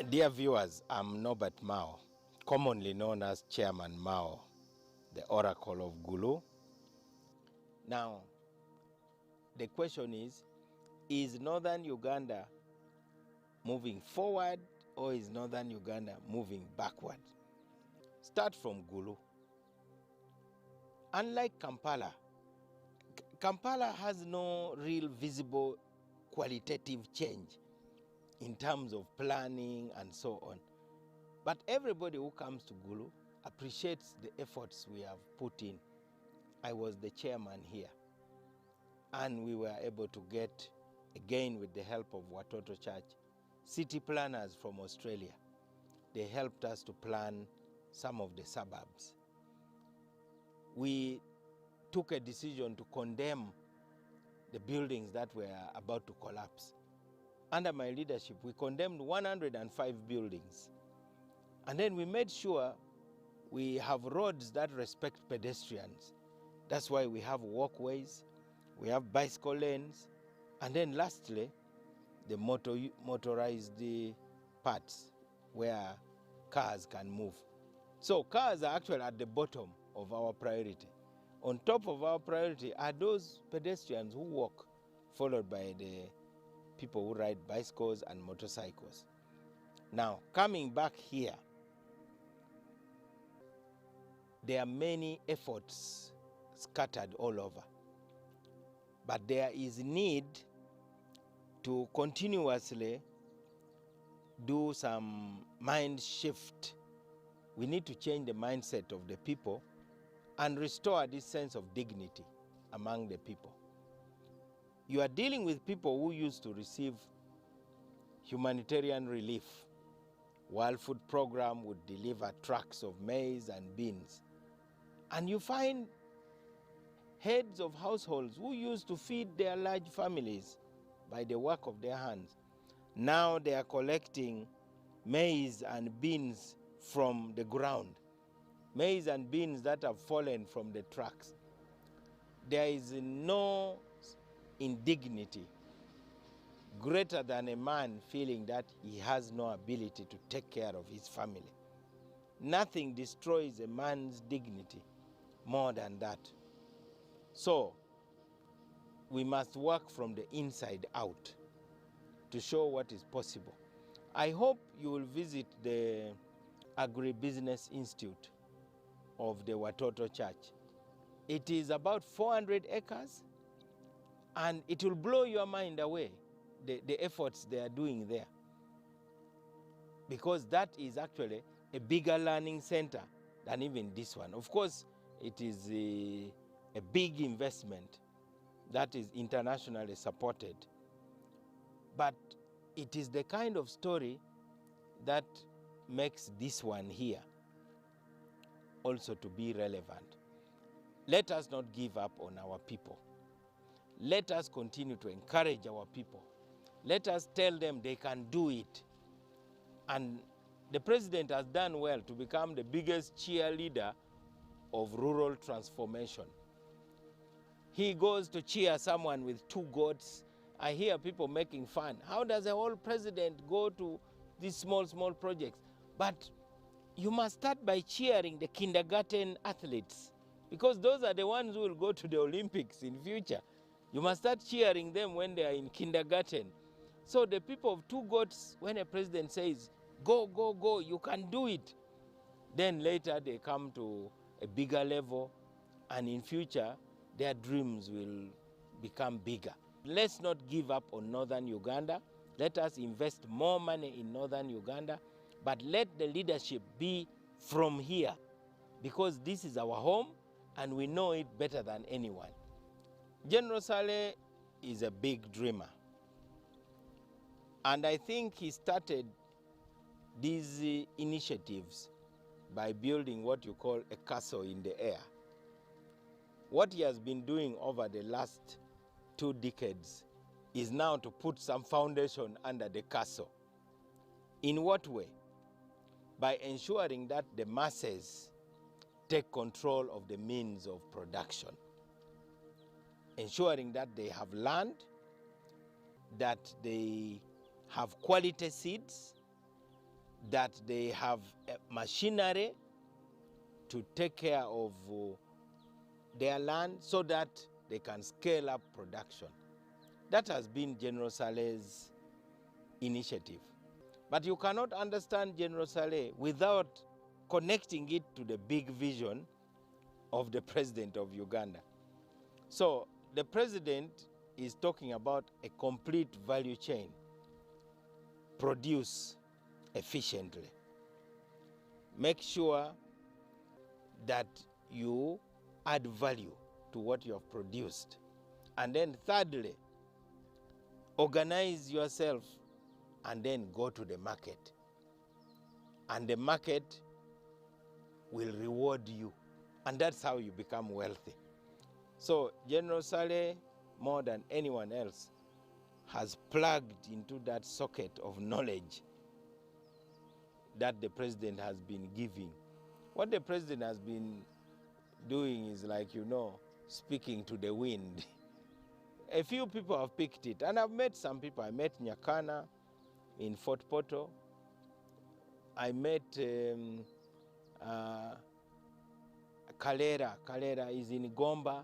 Dear viewers, I'm Norbert Mao, commonly known as Chairman Mao, the Oracle of Gulu. Now, the question is Northern Uganda moving forward or is Northern Uganda moving backward? Start from Gulu. Unlike Kampala, Kampala has no real visible qualitative change in terms of planning and so on. But everybody who comes to Gulu appreciates the efforts we have put in. I was the chairman here, and we were able to get, again with the help of Watoto Church, city planners from Australia. They helped us to plan some of the suburbs. We took a decision to condemn the buildings that were about to collapse. Under my leadership, we condemned 105 buildings. And then we made sure we have roads that respect pedestrians. That's why we have walkways, we have bicycle lanes, and then lastly, the motorized parts where cars can move. So cars are actually at the bottom of our priority. On top of our priority are those pedestrians who walk, followed by the people who ride bicycles and motorcycles. Now, coming back here, there are many efforts scattered all over, but there is need to continuously do some mind shift. We need to change the mindset of the people and restore this sense of dignity among the people. You are dealing with people who used to receive humanitarian relief. World Food Program would deliver trucks of maize and beans. And you find heads of households who used to feed their large families by the work of their hands. Now they are collecting maize and beans from the ground, maize and beans that have fallen from the trucks. There is no indignity greater than a man feeling that he has no ability to take care of his family. Nothing destroys a man's dignity more than that. So, we must work from the inside out to show what is possible. I hope you will visit the Agribusiness Institute of the Watoto Church. It is about 400 acres, and it will blow your mind away, the efforts they are doing there. Because that is actually a bigger learning center than even this one. Of course, it is a big investment that is internationally supported. But it is the kind of story that makes this one here also to be relevant. Let us not give up on our people. Let us continue to encourage our people. Let us tell them they can do it. And the president has done well to become the biggest cheerleader of rural transformation. He goes to cheer someone with 2 goats. I hear people making fun. How does a whole president go to these small projects? But you must start by cheering the kindergarten athletes, because those are the ones who will go to the Olympics in future. You must start cheering them when they are in kindergarten. So the people of 2 goats, when a president says, go, go, go, you can do it, then later they come to a bigger level, and in future, their dreams will become bigger. Let's not give up on Northern Uganda. Let us invest more money in Northern Uganda, but let the leadership be from here, because this is our home and we know it better than anyone. General Saleh is a big dreamer, and I think he started these initiatives by building what you call a castle in the air. What he has been doing over the last 2 decades is now to put some foundation under the castle. In what way? By ensuring that the masses take control of the means of production, ensuring that they have land, that they have quality seeds, that they have machinery to take care of their land so that they can scale up production. That has been General Saleh's initiative. But you cannot understand General Saleh without connecting it to the big vision of the president of Uganda. So the president is talking about a complete value chain. Produce efficiently. Make sure that you add value to what you have produced. And then thirdly, organize yourself and then go to the market. And the market will reward you. And that's how you become wealthy. So General Saleh, more than anyone else, has plugged into that socket of knowledge that the president has been giving. What the president has been doing is like, speaking to the wind. A few people have picked it, and I've met some people. I met Nyakana in Fort Portal. I met Kalera. Kalera is in Gomba.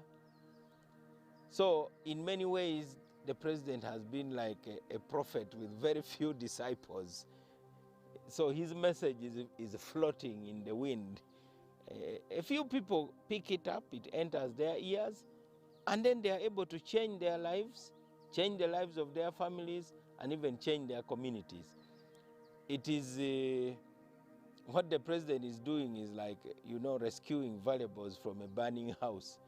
So in many ways, the president has been like a prophet with very few disciples. So his message is floating in the wind. A few people pick it up, it enters their ears, and then they are able to change their lives, change the lives of their families, and even change their communities. It is what the president is doing is like, rescuing valuables from a burning house.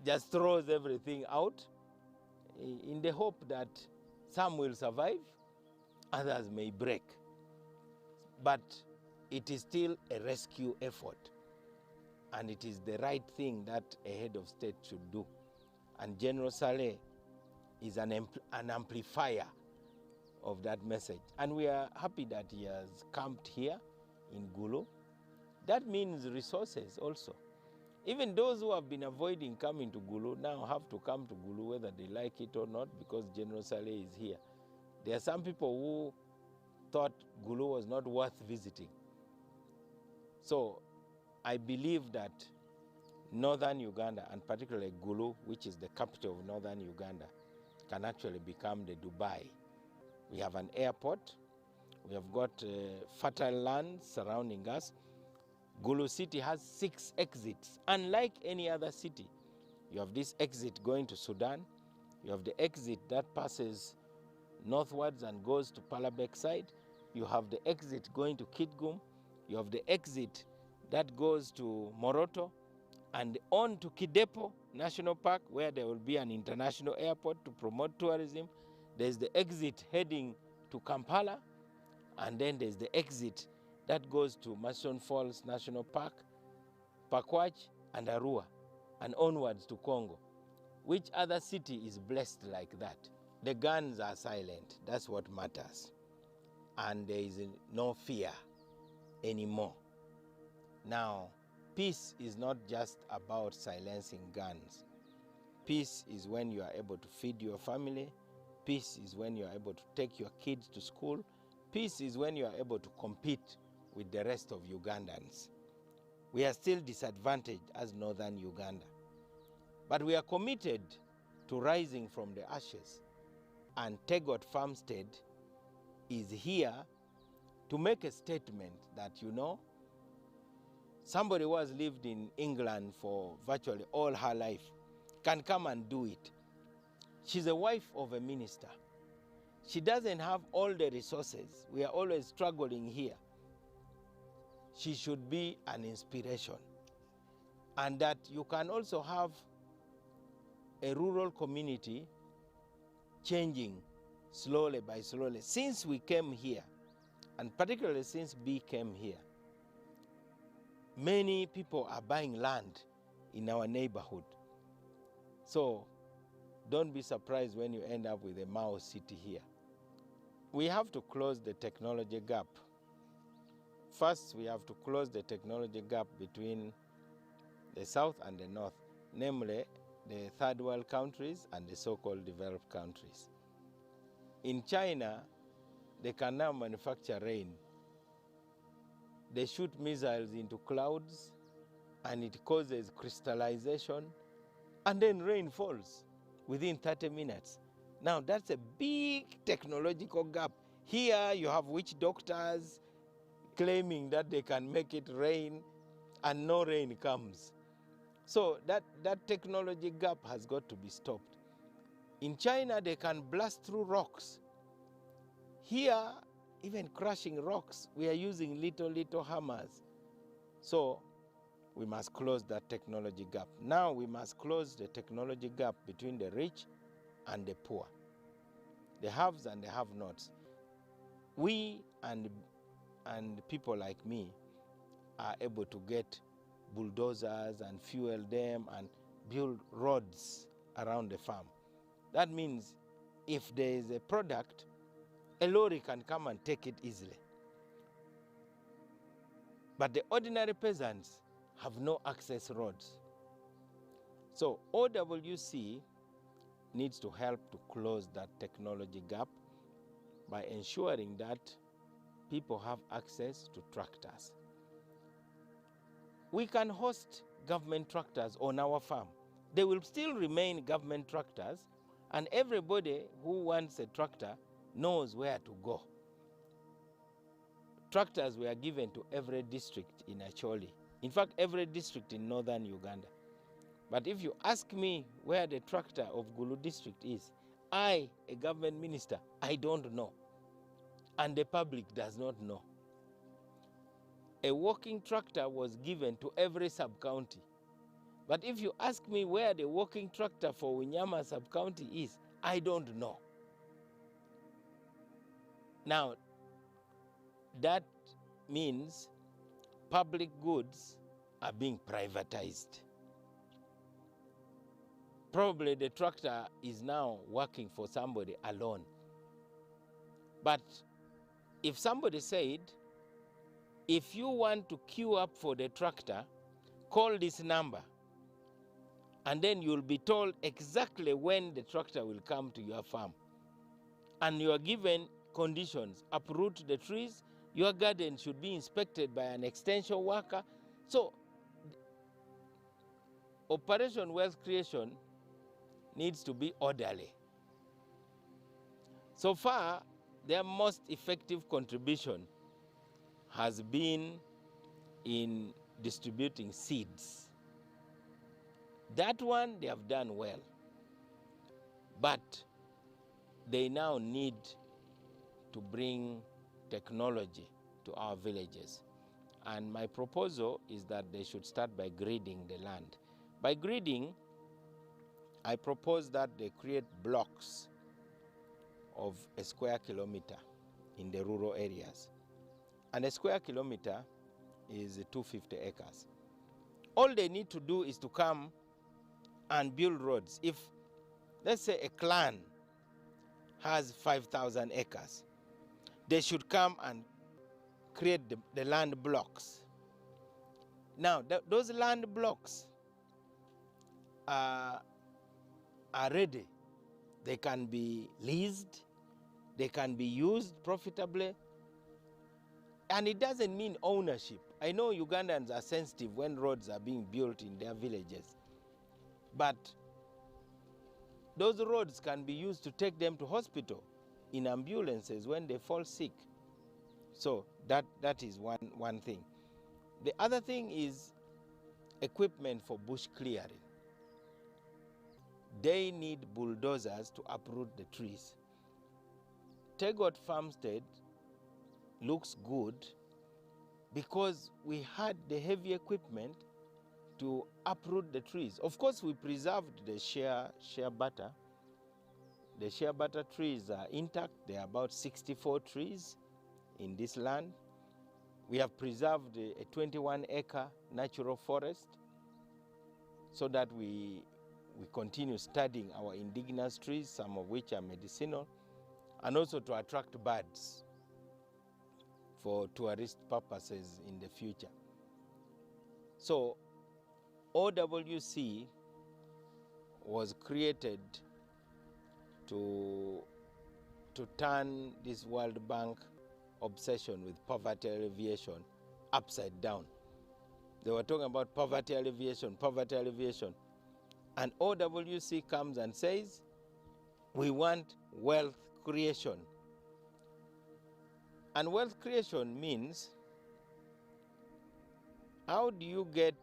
Just throws everything out in the hope that some will survive, others may break. But it is still a rescue effort, and it is the right thing that a head of state should do. And General Saleh is an amplifier of that message. And we are happy that he has camped here in Gulu. That means resources also. Even those who have been avoiding coming to Gulu now have to come to Gulu whether they like it or not, because General Saleh is here. There are some people who thought Gulu was not worth visiting. So I believe that northern Uganda, and particularly Gulu, which is the capital of northern Uganda, can actually become the Dubai. We have an airport. We have got fertile land surrounding us. Gulu city has 6 exits, unlike any other city. You have this exit going to Sudan. You have the exit that passes northwards and goes to Palabek side. You have the exit going to Kitgum. You have the exit that goes to Moroto and on to Kidepo National Park, where there will be an international airport to promote tourism. There's the exit heading to Kampala, and then there's the exit that goes to Mason Falls National Park, Pakwach, and Arua, and onwards to Congo. Which other city is blessed like that? The guns are silent. That's what matters. And there is no fear anymore. Now, peace is not just about silencing guns. Peace is when you are able to feed your family. Peace is when you are able to take your kids to school. Peace is when you are able to compete with the rest of Ugandans. We are still disadvantaged as northern Uganda. But we are committed to rising from the ashes. And Tegot Farmstead is here to make a statement that, somebody who has lived in England for virtually all her life can come and do it. She's a wife of a minister. She doesn't have all the resources. We are always struggling here. She should be an inspiration. And that you can also have a rural community changing slowly by slowly. Since we came here, and particularly since B came here, many people are buying land in our neighborhood. So don't be surprised when you end up with a Mao city here. We have to close the technology gap. First, we have to close the technology gap between the South and the North, namely the third world countries and the so-called developed countries. In China, they can now manufacture rain they shoot missiles into clouds and it causes crystallization, and then rain falls within 30 minutes. Now that's a big technological gap. Here you have witch doctors claiming that they can make it rain and no rain comes. So that technology gap has got to be stopped. In China, they can blast through rocks. Here, even crushing rocks, we are using little hammers. So we must close that technology gap. Now we must close the technology gap between the rich and the poor, the haves and the have-nots. We and people like me are able to get bulldozers and fuel them and build roads around the farm. That means if there is a product, a lorry can come and take it easily. But the ordinary peasants have no access roads. So OWC needs to help to close that technology gap by ensuring that people have access to tractors. We can host government tractors on our farm. They will still remain government tractors, and everybody who wants a tractor knows where to go. Tractors were given to every district in Acholi. In fact, every district in northern Uganda. But if you ask me where the tractor of Gulu district is, I, a government minister, I don't know. And the public does not know. A working tractor was given to every sub-county. But if you ask me where the working tractor for Unyama sub-county is, I don't know. Now, that means public goods are being privatized. Probably the tractor is now working for somebody alone. But if somebody said, if you want to queue up for the tractor, call this number, and then you'll be told exactly when the tractor will come to your farm. And you are given conditions: uproot the trees, your garden should be inspected by an extension worker. So Operation Wealth Creation needs to be orderly. So far, their most effective contribution has been in distributing seeds. That one they have done well. But they now need to bring technology to our villages. And my proposal is that they should start by grading the land. By grading, I propose that they create blocks of a square kilometer in the rural areas. And a square kilometer is 250 acres. All they need to do is to come and build roads. If, let's say, a clan has 5,000 acres, they should come and create the land blocks. Now, those land blocks are ready. They can be leased, they can be used profitably, and it doesn't mean ownership. I know Ugandans are sensitive when roads are being built in their villages, but those roads can be used to take them to hospital in ambulances when they fall sick. So that is one thing. The other thing is equipment for bush clearing. They need bulldozers to uproot the trees. Tegot Farmstead looks good because we had the heavy equipment to uproot the trees. Of course, we preserved the shea butter. The shea butter trees are intact. There are about 64 trees in this land. We have preserved a 21-acre natural forest so that we continue studying our indigenous trees, some of which are medicinal, and also to attract birds for tourist purposes in the future. So OWC was created to turn this World Bank obsession with poverty alleviation upside down. They were talking about poverty alleviation, poverty alleviation. And OWC comes and says, we want wealth creation. And wealth creation means, how do you get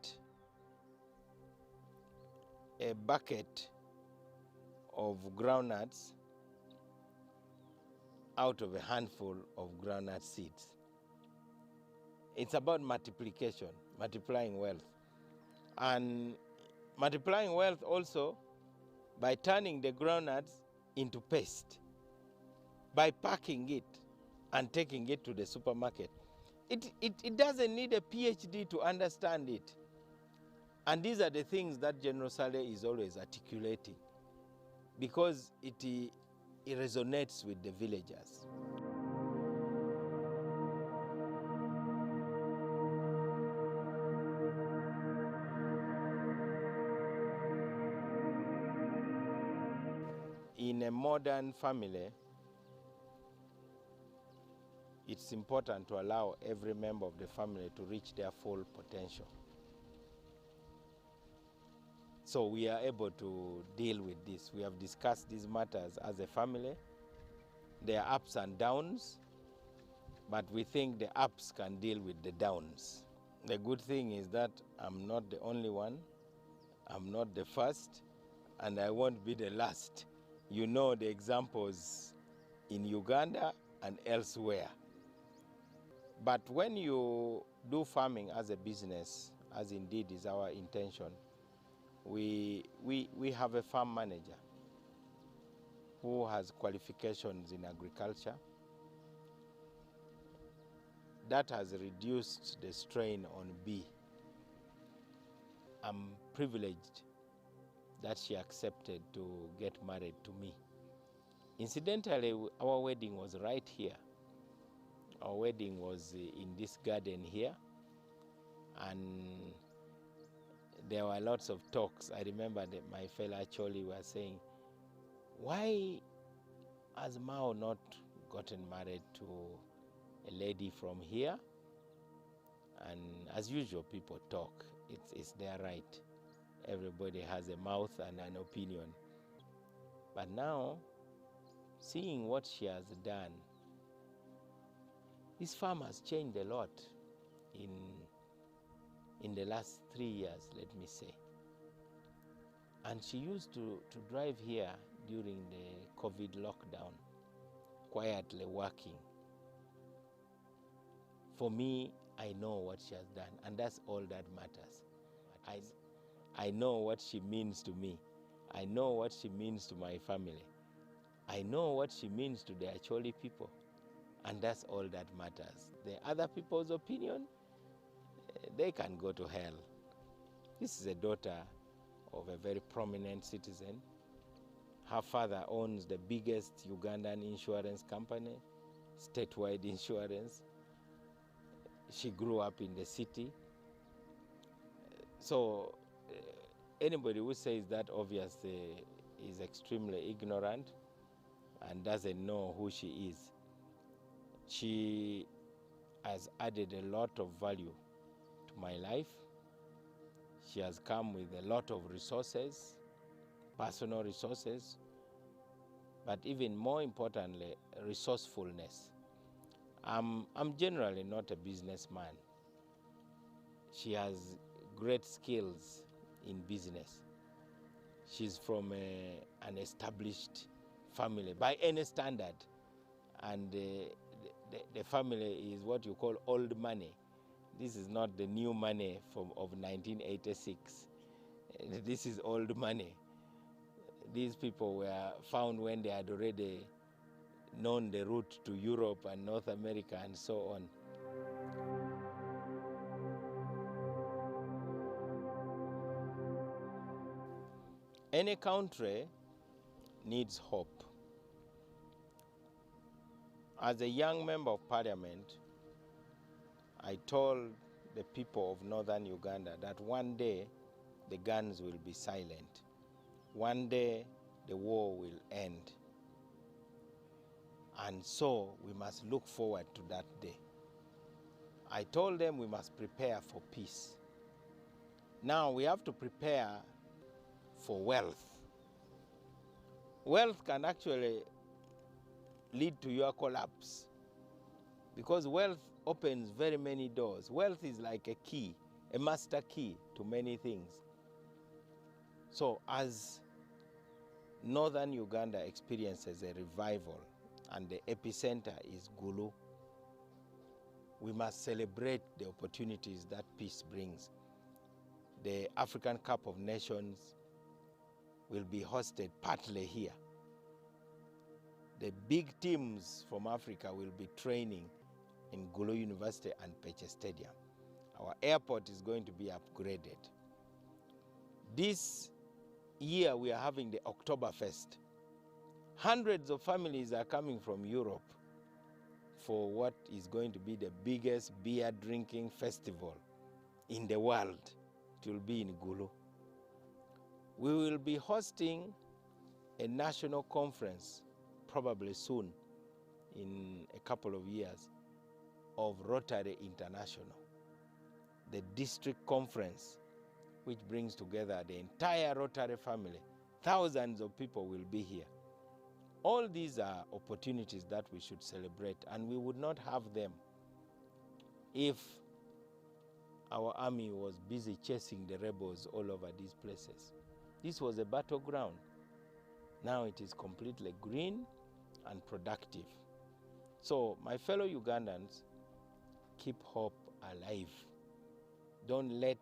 a bucket of groundnuts out of a handful of groundnut seeds? It's about multiplication, multiplying wealth. And multiplying wealth also by turning the groundnuts into paste, by packing it and taking it to the supermarket. It doesn't need a PhD to understand it. And these are the things that General Saleh is always articulating, because it resonates with the villagers. In a modern family, it's important to allow every member of the family to reach their full potential. So we are able to deal with this. We have discussed these matters as a family. There are ups and downs, but we think the ups can deal with the downs. The good thing is that I'm not the only one, I'm not the first, and I won't be the last. You know the examples in Uganda and elsewhere. But when you do farming as a business, as indeed is our intention, we have a farm manager who has qualifications in agriculture. That has reduced the strain on bee. I'm privileged that she accepted to get married to me. Incidentally, our wedding was right here. Our wedding was in this garden here, and there were lots of talks. I remember that my fellow Choli were saying, why has Mao not gotten married to a lady from here? And as usual, people talk. It's their right. Everybody has a mouth and an opinion. But now, seeing what she has done, this farm has changed a lot in the last 3 years, let me say. And she used to drive here during the COVID lockdown, quietly working. For me, I know what she has done, and that's all that matters. I know what she means to me. I know what she means to my family. I know what she means to the Acholi people, and that's all that matters. The other people's opinion, they can go to hell. This is a daughter of a very prominent citizen. Her father owns the biggest Ugandan insurance company, statewide insurance. She grew up in the city. So anybody who says that obviously is extremely ignorant and doesn't know who she is. She has added a lot of value to my life. She has come with a lot of resources, personal resources, but even more importantly, resourcefulness. I'm generally not a businessman. She has great skills in business. She's from an established family by any standard, and the family is what you call old money. This is not the new money of 1986. This is old money. These people were found when they had already known the route to Europe and North America and so on. Any country needs hope. As a young member of parliament, I told the people of northern Uganda that one day the guns will be silent. One day the war will end. And so we must look forward to that day. I told them we must prepare for peace. Now we have to prepare for wealth. Wealth can actually lead to your collapse because wealth opens very many doors. Wealth is like a key, a master key to many things. So as northern Uganda experiences a revival and the epicenter is Gulu, we must celebrate the opportunities that peace brings. The African Cup of Nations will be hosted partly here. The big teams from Africa will be training in Gulu University and Peche Stadium. Our airport is going to be upgraded. This year we are having the Oktoberfest. Hundreds of families are coming from Europe for what is going to be the biggest beer drinking festival in the world. It will be in Gulu. We will be hosting a national conference probably soon, in a couple of years, of Rotary International, the district conference which brings together the entire Rotary family. Thousands of people will be here. All these are opportunities that we should celebrate, and we would not have them if our army was busy chasing the rebels all over these places. This was a battleground. Now it is completely green and productive. So, my fellow Ugandans, keep hope alive. Don't let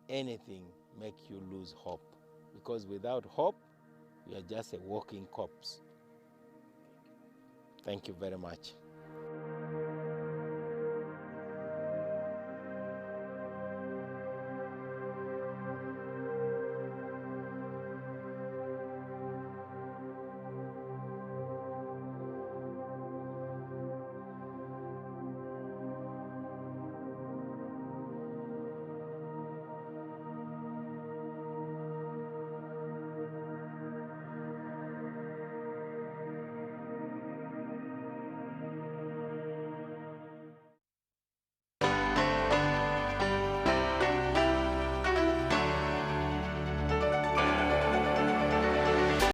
anything make you lose hope, because without hope, you are just a walking corpse. Thank you very much.